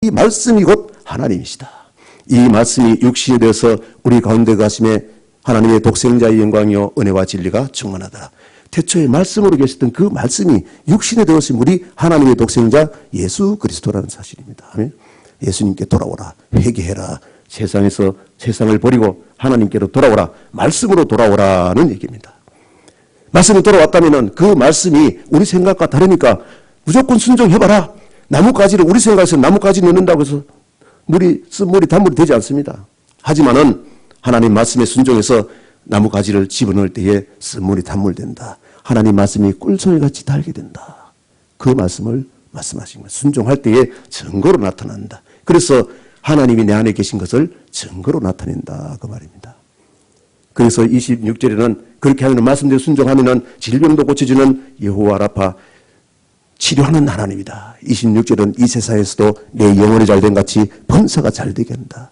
이 말씀이 곧 하나님이시다. 이 말씀이 육신이 되어서 우리 가운데 가심에 하나님의 독생자의 영광이요 은혜와 진리가 충만하더라. 태초에 말씀으로 계셨던 그 말씀이 육신이 되어서 우리 하나님의 독생자 예수 그리스도라는 사실입니다. 예수님께 돌아오라. 회개해라. 세상에서 세상을 버리고 하나님께로 돌아오라. 말씀으로 돌아오라는 얘기입니다. 말씀으로 돌아왔다면 그 말씀이 우리 생각과 다르니까 무조건 순종해봐라. 나뭇가지를 우리 생각에서 나뭇가지 넣는다고 해서 쓴물이 단물이 되지 않습니다. 하지만은 하나님 말씀에 순종해서 나뭇가지를 집어넣을 때에 쓴물이 단물된다. 하나님 말씀이 꿀송이같이 달게 된다. 그 말씀을 말씀하신 거예요. 순종할 때에 증거로 나타난다. 그래서 하나님이 내 안에 계신 것을 증거로 나타낸다. 그 말입니다. 그래서 26절에는 그렇게 하면 말씀대로 순종하면 질병도 고쳐주는 여호와 라파 치료하는 하나님이다. 26절은 이 세상에서도 내 영혼이 잘된 같이 범사가 잘되게 한다.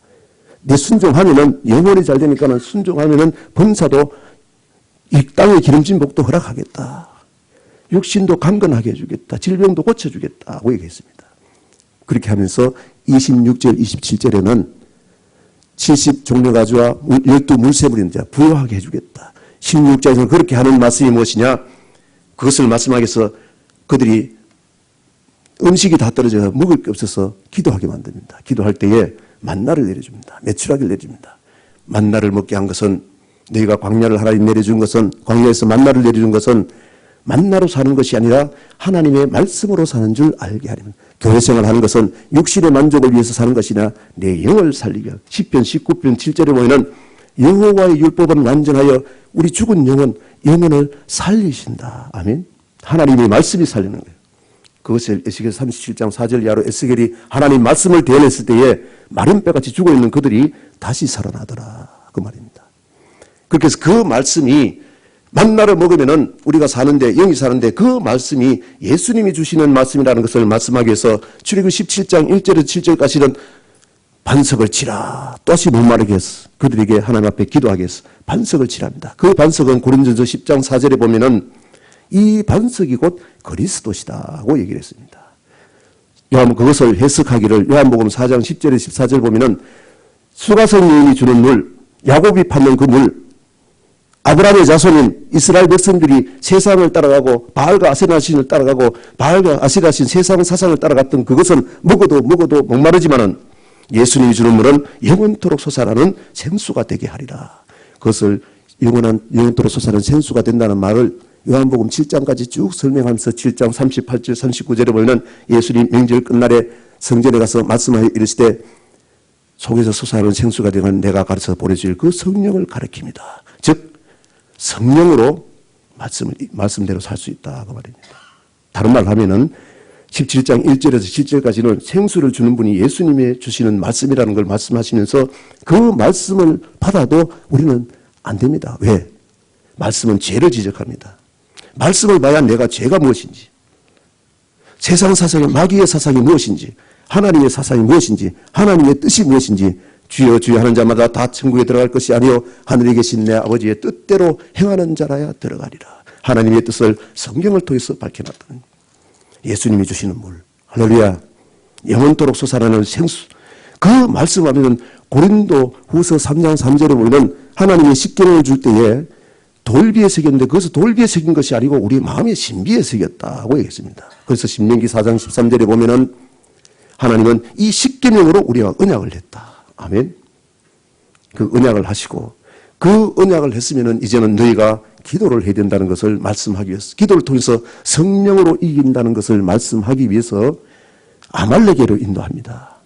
내 순종하면은 영혼이 잘되니까는 순종하면은 범사도 이 땅의 기름진 복도 허락하겠다. 육신도 강건하게 해주겠다. 질병도 고쳐주겠다고 얘기했습니다. 그렇게 하면서 26절, 27절에는 70종려가지와 12물새물인 자 부여하게 해주겠다. 16절에서는 그렇게 하는 말씀이 무엇이냐? 그것을 말씀하기 위해서 그들이 음식이 다 떨어져서 먹을 게 없어서 기도하게 만듭니다. 기도할 때에 만나를 내려줍니다. 메추라기를 내려줍니다. 만나를 먹게 한 것은 너희가 광야를 하나님 내려준 것은 광야에서 만나를 내려준 것은 만나로 사는 것이 아니라 하나님의 말씀으로 사는 줄 알게 하리라. 교회 생활하는 것은 육신의 만족을 위해서 사는 것이나 내 영을 살리게 하라. 시편 19편 7절에 보면 여호와의 율법은 완전하여 우리 죽은 영혼을 살리신다. 아멘. 하나님의 말씀이 살리는 거예요. 그것을 에스겔 37장 4절 이하로 에스겔이 하나님 말씀을 대언했을 때에 마른 뼈같이 죽어있는 그들이 다시 살아나더라. 그 말입니다. 그렇게 해서 그 말씀이 만나를 먹으면은 우리가 사는데, 영이 사는데 그 말씀이 예수님이 주시는 말씀이라는 것을 말씀하기 위해서 출애굽 17장 1절에서 7절까지는 반석을 치라. 또다시 목마르게 해서 그들에게 하나님 앞에 기도하게 해서 반석을 치랍니다. 그 반석은 고린도전서 10장 4절에 보면은 이 반석이 곧 그리스도시다고 얘기를 했습니다. 그것을 해석하기를 요한복음 4장 10절에 14절 보면은 수가성 여인이 주는 물, 야곱이 받는 그 물, 아브라함의 자손인 이스라엘 백성들이 세상을 따라가고 바알과 아세라 신을 따라가고 바알과 아세라 신 세상 사상을 따라갔던 그것은 먹어도 목마르지만은 예수님이 주는 물은 영원토록 솟아나는 생수가 되게 하리라. 그것을 영원토록 솟아나는 생수가 된다는 말을 요한복음 7장까지 쭉 설명하면서 7장 38절 39절에 보면 예수님 명절 끝날에 성전에 가서 말씀하여 이르시되 속에서 솟아나는 생수가 되는 내가 가르쳐 보내줄 그 성령을 가리킵니다. 즉 성령으로 말씀대로 살 수 있다 그 말입니다. 다른 말로 하면은 17장 1절에서 7절까지는 생수를 주는 분이 예수님이 주시는 말씀이라는 걸 말씀하시면서 그 말씀을 받아도 우리는 안 됩니다. 왜? 말씀은 죄를 지적합니다. 말씀을 봐야 내가 죄가 무엇인지, 세상 사상의 마귀의 사상이 무엇인지, 하나님의 사상이 무엇인지, 하나님의 뜻이 무엇인지, 주여 주여 하는 자마다 다 천국에 들어갈 것이 아니요 하늘에 계신 내 아버지의 뜻대로 행하는 자라야 들어가리라. 하나님의 뜻을 성경을 통해서 밝혀놨다는 예수님이 주시는 물, 할렐루야, 영원토록 솟아나는 생수. 그 말씀을 하면 고린도 후서 3장 3절에 보면 하나님의 십계명을 줄 때에 돌비에 새겼는데 그것은 돌비에 새긴 것이 아니고 우리 마음의 신비에 새겼다고 얘기했습니다. 그래서 신명기 4장 13절에 보면은 하나님은 이 십계명으로 우리와 언약을 했다. 아멘. 그 언약을 하시고 그 언약을 했으면은 이제는 너희가 기도를 해야 된다는 것을 말씀하기 위해서, 기도를 통해서 성령으로 이긴다는 것을 말씀하기 위해서 아말렉에로 인도합니다.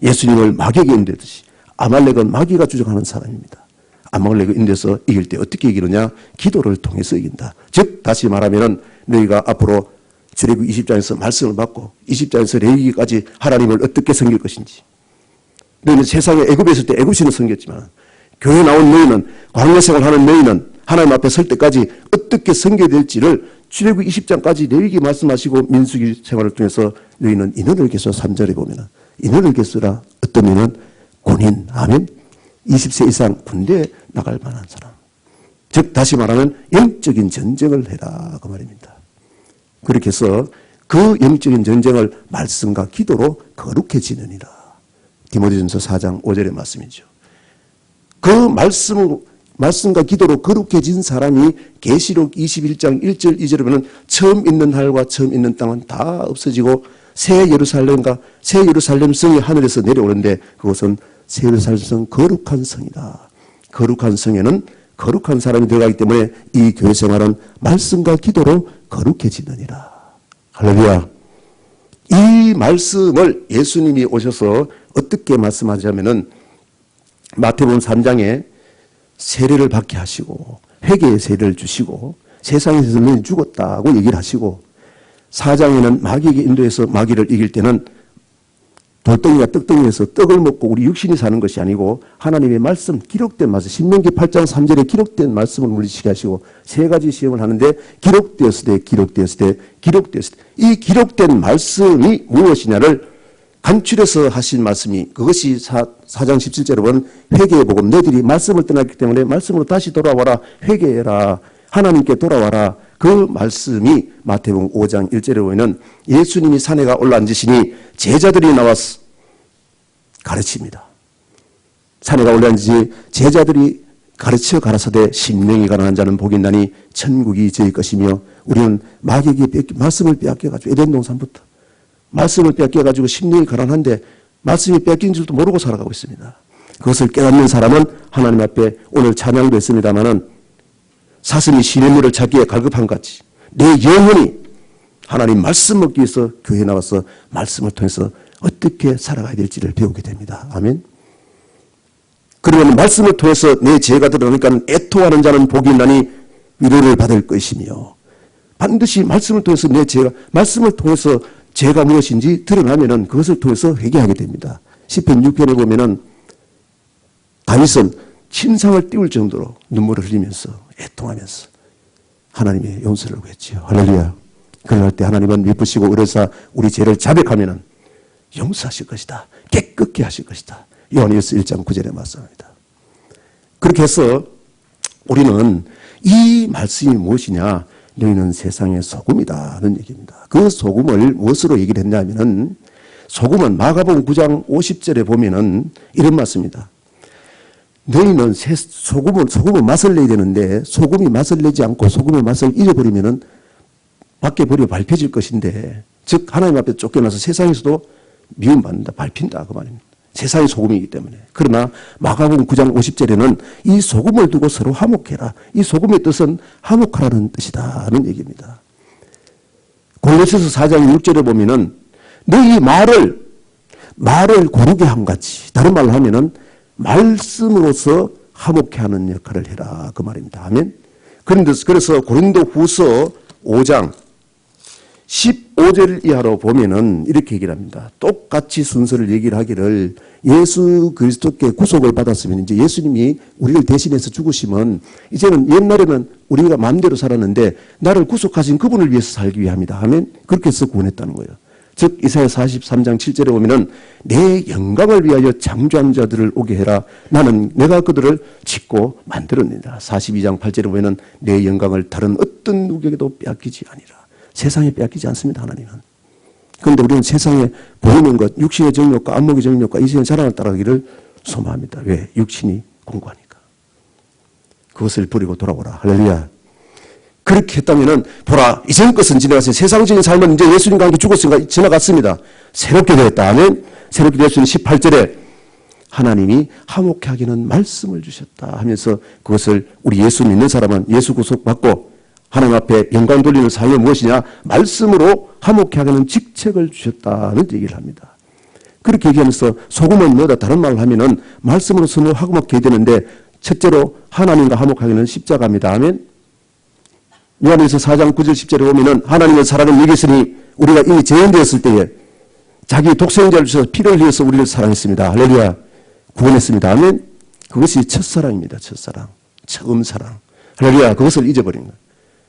예수님을 마귀에게 인도했듯이 아말렉은 마귀가 주장하는 사람입니다. 아말렉을 인도해서 이길 때 어떻게 이기느냐? 기도를 통해서 이긴다. 즉 다시 말하면은 너희가 앞으로 출애굽 20장에서 말씀을 받고 20장에서 레위기까지 하나님을 어떻게 섬길 것인지, 너희는 세상에 애굽에 있을 때 애굽신을 섬겼지만 교회 나온 너희는, 광야 생활하는 너희는 하나님 앞에 설 때까지 어떻게 섬겨야 될지를 출애굽 20장까지 레위기 말씀하시고 민수기 생활을 통해서 너희는 인원을 개수 3절에 보면 인원을 개수라. 어떤 인원? 군인. 아멘. 20세 이상 군대에 나갈 만한 사람. 즉 다시 말하면 영적인 전쟁을 해라 그 말입니다. 그렇게 해서 그 영적인 전쟁을 말씀과 기도로 거룩해지느니라. 디모데전서 4장 5절의 말씀이죠. 그 말씀과 기도로 거룩해진 사람이 계시록 21장 1절 2절에 보면 처음 있는 하늘과 처음 있는 땅은 다 없어지고 새 예루살렘 성이 하늘에서 내려오는데 그것은 새 예루살렘 성 거룩한 성이다. 거룩한 성에는 거룩한 사람이 들어가기 때문에 이 교회 생활은 말씀과 기도로 거룩해지느니라. 할렐루야. 이 말씀을 예수님이 오셔서 어떻게 말씀하자면은 마태복음 3장에 세례를 받게 하시고 회개의 세례를 주시고 세상에서 너희 죽었다고 얘기를 하시고 4장에는 마귀에게 인도해서 마귀를 이길 때는 돌덩이와 떡덩이에서 떡을 먹고 우리 육신이 사는 것이 아니고 하나님의 말씀, 기록된 말씀, 신명기 8장 3절에 기록된 말씀을 물리치게 하시고 세 가지 시험을 하는데 기록되었을 때 이 기록된 말씀이 무엇이냐를 간추려서 하신 말씀이 그것이 4장 17절에 보면 회개의 복음. 너희들이 말씀을 떠났기 때문에 말씀으로 다시 돌아와라. 회개해라. 하나님께 돌아와라. 그 말씀이 마태복음 5장 1절에 보면 예수님이 산에 올라앉으시니 제자들이 나와서 가르칩니다. 산에 올라앉으니 제자들이 가르쳐 가라사대 심령이 가난한 자는 복이 있나니 천국이 저희 것이며 우리는 마귀에게 말씀을 빼앗겨가지고 에덴 동산부터 말씀을 빼앗겨가지고 심령이 가난한데 말씀이 뺏긴 줄도 모르고 살아가고 있습니다. 그것을 깨닫는 사람은 하나님 앞에 오늘 찬양도 했습니다마는 사슴이 시냇물을 찾기에 갈급한 같이 내 영혼이 하나님 말씀 얻기 위해서 교회에 나와서 말씀을 통해서 어떻게 살아가야 될지를 배우게 됩니다. 아멘. 그러면 말씀을 통해서 내 죄가 드러나니까 애통하는 자는 복이 있나니 위로를 받을 것이며 반드시 말씀을 통해서 내 죄가 말씀을 통해서 죄가 무엇인지 드러나면은 그것을 통해서 회개하게 됩니다. 시편 6편에 보면은 다윗은 침상을 띄울 정도로 눈물을 흘리면서 애통하면서 하나님의 용서를 구했지요. 할렐루야. 그럴 때 하나님은 미쁘시고 의로사 우리 죄를 자백하면은 용서하실 것이다. 깨끗게 하실 것이다. 요한일서 1장 9절에 말씀합니다. 그렇게 해서 우리는 이 말씀이 무엇이냐? 너희는 세상의 소금이다는 얘기입니다. 그 소금을 무엇으로 얘기를 했냐면은 소금은 마가복음 9장 50절에 보면은 이런 말씀입니다. 너희는 소금은 맛을 내야 되는데 소금이 맛을 내지 않고 소금의 맛을 잃어버리면은 밖에 버려 밟혀질 것인데 즉 하나님 앞에 쫓겨나서 세상에서도 미움받는다, 밟힌다 그 말입니다. 세상의 소금이기 때문에. 그러나 마가복음 9장 50절에는 이 소금을 두고 서로 화목해라. 이 소금의 뜻은 화목하라는 뜻이다는 얘기입니다. 골로새서 4장 6절에 보면은 너희 말을 고르게 한 같이 다른 말로 하면은 말씀으로서 화목해 하는 역할을 해라 그 말입니다. 아멘. 그래서 고린도 후서 5장 15절 이하로 보면은 이렇게 얘기를 합니다. 똑같이 순서를 얘기를 하기를 예수 그리스도께 구속을 받았으면 이제 예수님이 우리를 대신해서 죽으시면 이제는 옛날에는 우리가 마음대로 살았는데 나를 구속하신 그분을 위해서 살기 위함이다 하면 그렇게 해서 구원했다는 거예요. 즉 이사야 43장 7절에 보면은 내 영광을 위하여 창조한 자들을 오게 해라. 나는 내가 그들을 짓고 만들었느니라. 42장 8절에 보면은 내 영광을 다른 어떤 누구에게도 빼앗기지 아니라. 세상에 빼앗기지 않습니다. 하나님은. 그런데 우리는 세상에 보이는 것, 육신의 정욕과 안목의 정욕과 이생의 자랑을 따라가기를 소망합니다. 왜? 육신이 공고하니까. 그것을 버리고 돌아오라. 할렐루야. 그렇게 했다면은 보라 이전 것은 지나갔어요. 세상적인 삶은 이제 예수님과 함께 죽었으니까 지나갔습니다. 새롭게 되었다. 아멘. 새롭게 되었으니 18절에 하나님이 화목케 하기는 말씀을 주셨다 하면서 그것을 우리 예수 믿는 사람은 예수 구속받고 하나님 앞에 영광 돌리는 사역이 무엇이냐? 말씀으로 화목케 하기는 직책을 주셨다는 얘기를 합니다. 그렇게 얘기하면서 소금은 뭐다 다른 말을 하면은 말씀으로서는 화목케 되는데 첫째로 하나님과 화목하기는 십자가입니다. 아멘. 요한일서 4장 9절 10절에 보면은 하나님의 사랑을 여겼으니 우리가 이미 죄인되었을 때에 자기 독생자를 주셔서 피를 흘려서 우리를 사랑했습니다. 할렐루야. 구원했습니다. 아멘. 그것이 첫사랑입니다. 첫사랑. 처음 사랑. 할렐루야. 그것을 잊어버린 거예요.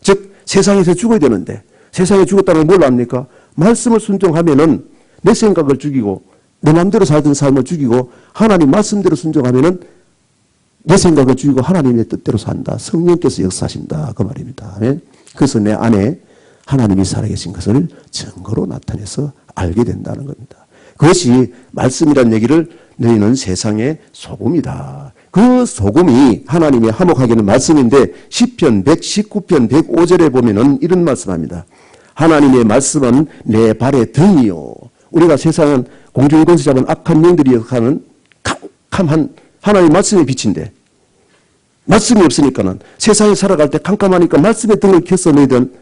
즉 세상에서 죽어야 되는데 세상에 죽었다는 걸 뭘 압니까? 말씀을 순종하면은 내 생각을 죽이고 내 마음대로 살던 삶을 죽이고 하나님 말씀대로 순종하면은 내 생각을 죽이고 하나님의 뜻대로 산다. 성령께서 역사하신다. 그 말입니다. 그래서 내 안에 하나님이 살아계신 것을 증거로 나타내서 알게 된다는 겁니다. 그것이 말씀이란 얘기를 너희는 세상의 소금이다. 그 소금이 하나님이 화목하게는 말씀인데 시편 119편 105절에 보면은 이런 말씀합니다. 하나님의 말씀은 내 발의 등이요. 우리가 세상은 공중권세 잡은 악한 영들이 하는 캄캄한 하나님의 말씀의 빛인데 말씀이 없으니까는 세상에 살아갈 때 캄캄하니까 말씀의 등을 켜서 너희들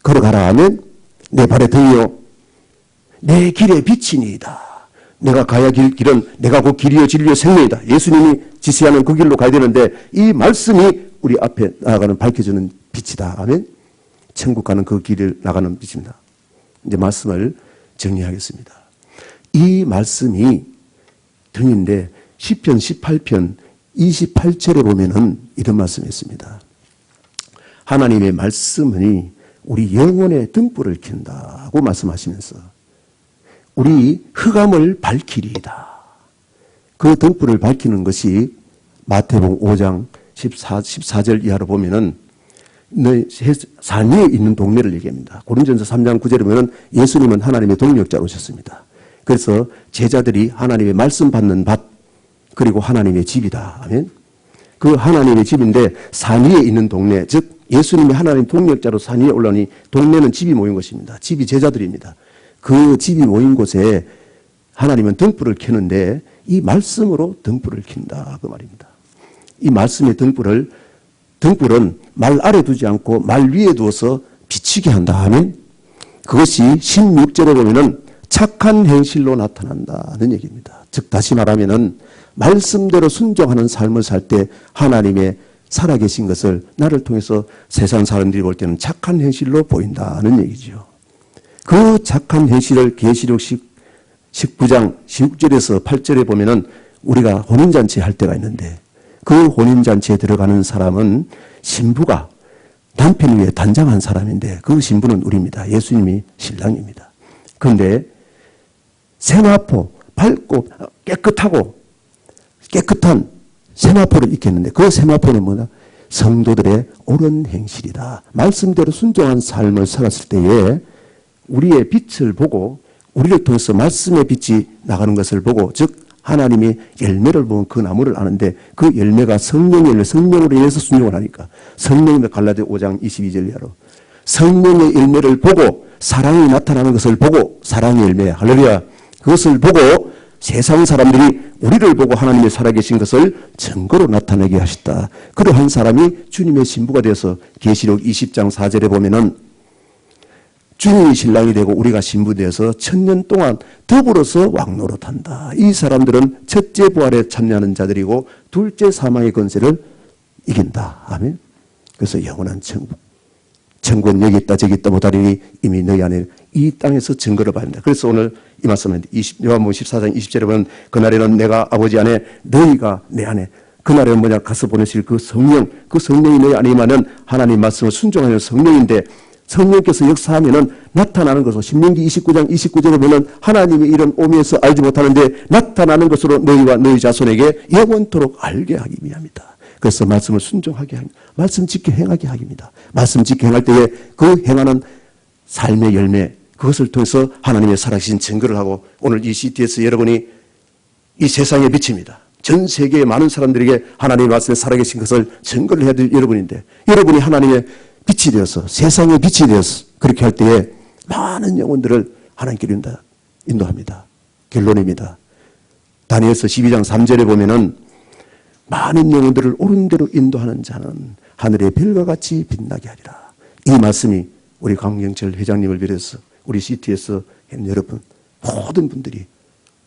걸어가라 하면 내 발의 등이요 내 길의 빛이니이다. 내가 가야 길은 내가 곧 길이요 진리요 생명이다. 예수님이 지시하는 그 길로 가야 되는데 이 말씀이 우리 앞에 나아가는 밝혀주는 빛이다 하면 천국 가는 그 길을 나가는 빛입니다. 이제 말씀을 정리하겠습니다. 이 말씀이 등인데 시편 18편 28절에 보면은 이런 말씀이 있습니다. 하나님의 말씀이 우리 영혼의 등불을 켠다고 말씀하시면서 우리 흑암을 밝히리이다. 그 등불을 밝히는 것이 마태복음 5장 14절 이하로 보면은 산 위에 있는 동네를 얘기합니다. 고린전서 3장 9절에 보면 예수님은 하나님의 동력자로 오셨습니다. 그래서 제자들이 하나님의 말씀 받는 밭 그리고 하나님의 집이다 하면 그 하나님의 집인데 산 위에 있는 동네 즉 예수님이 하나님 동력자로 산 위에 올라오니 동네는 집이 모인 것입니다. 집이 제자들입니다. 그 집이 모인 곳에 하나님은 등불을 켜는데 이 말씀으로 등불을 켠다 그 말입니다. 이 말씀의 등불은 말 아래 두지 않고 말 위에 두어서 비치게 한다 하면 그것이 16절에 보면은 착한 행실로 나타난다는 얘기입니다. 즉 다시 말하면은 말씀대로 순종하는 삶을 살 때 하나님의 살아계신 것을 나를 통해서 세상 사람들이 볼 때는 착한 행실로 보인다는 얘기죠. 그 착한 행실을 계시록 19장 16절에서 8절에 보면은 우리가 혼인잔치 할 때가 있는데 그 혼인잔치에 들어가는 사람은 신부가 남편 위에 단장한 사람인데 그 신부는 우리입니다. 예수님이 신랑입니다. 그런데 세마포 밝고 깨끗한 세마포를 입겠는데 그 세마포는 뭐냐? 성도들의 옳은 행실이다. 말씀대로 순종한 삶을 살았을 때에 우리의 빛을 보고 우리를 통해서 말씀의 빛이 나가는 것을 보고 즉 하나님이 열매를 보면 그 나무를 아는데 그 열매가 성령의 열매, 성령으로 인해서 순종을 하니까 성령의 갈라디아 5장 22절 이하로 성령의 열매를 보고 사랑이 나타나는 것을 보고 사랑의 열매 할렐루야 그것을 보고 세상 사람들이 우리를 보고 하나님의 살아계신 것을 증거로 나타내게 하셨다. 그러한 사람이 주님의 신부가 되어서 계시록 20장 4절에 보면은 주님이 신랑이 되고 우리가 신부 되어서 1000년 동안 더불어서 왕노릇한다. 이 사람들은 첫째 부활에 참여하는 자들이고 둘째 사망의 권세를 이긴다. 아멘. 그래서 영원한 천국. 천국은 여기 있다 저기 있다 못하리니 이미 너희 안에 이 땅에서 증거를 받는다. 그래서 오늘 이 말씀은 요한복음 14장 20절에 보면 그날에는 내가 아버지 안에 너희가 내 안에 그날에는 뭐냐 가서 보내실 그 성령 그 성령이 너희 안에 임하는 하나님 말씀을 순종하는 성령인데 성령께서 역사하면은 나타나는 것으로 신명기 29장 29절에 보면 하나님의 이런 오미에서 알지 못하는데 나타나는 것으로 너희와 너희 자손에게 영원토록 알게 하기 위함이다. 그래서 말씀을 순종하게 합니다. 말씀 지켜 행하게 하기입니다. 말씀 지켜 행할 때에 그 행하는 삶의 열매 그것을 통해서 하나님의 살아계신 증거를 하고 오늘 이 CTS 여러분이 이 세상의 빛입니다. 전 세계의 많은 사람들에게 하나님의 말씀에 살아계신 것을 증거를 해야 될 여러분인데 여러분이 하나님의 빛이 되어서 세상의 빛이 되어서 그렇게 할 때에 많은 영혼들을 하나님께로 인도합니다. 결론입니다. 다니엘서 12장 3절에 보면은 많은 영혼들을 옳은 대로 인도하는 자는 하늘의 별과 같이 빛나게 하리라. 이 말씀이 우리 강경철 회장님을 비롯해서 우리 CT에서 여러분 모든 분들이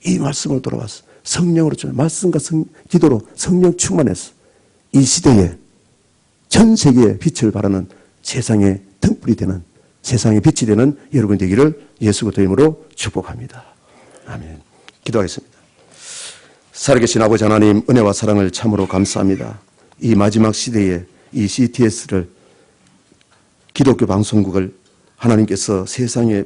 이 말씀으로 돌아와서 성령으로 말씀과 기도로 성령 충만해서 이 시대에 전 세계에 빛을 발하는 세상의 등불이 되는 세상의 빛이 되는 여러분 되기를 예수 그리스도의 이름으로 축복합니다. 아멘. 기도하겠습니다. 살아계신 아버지 하나님 은혜와 사랑을 참으로 감사합니다. 이 마지막 시대에 이 CTS를 기독교 방송국을 하나님께서 세상에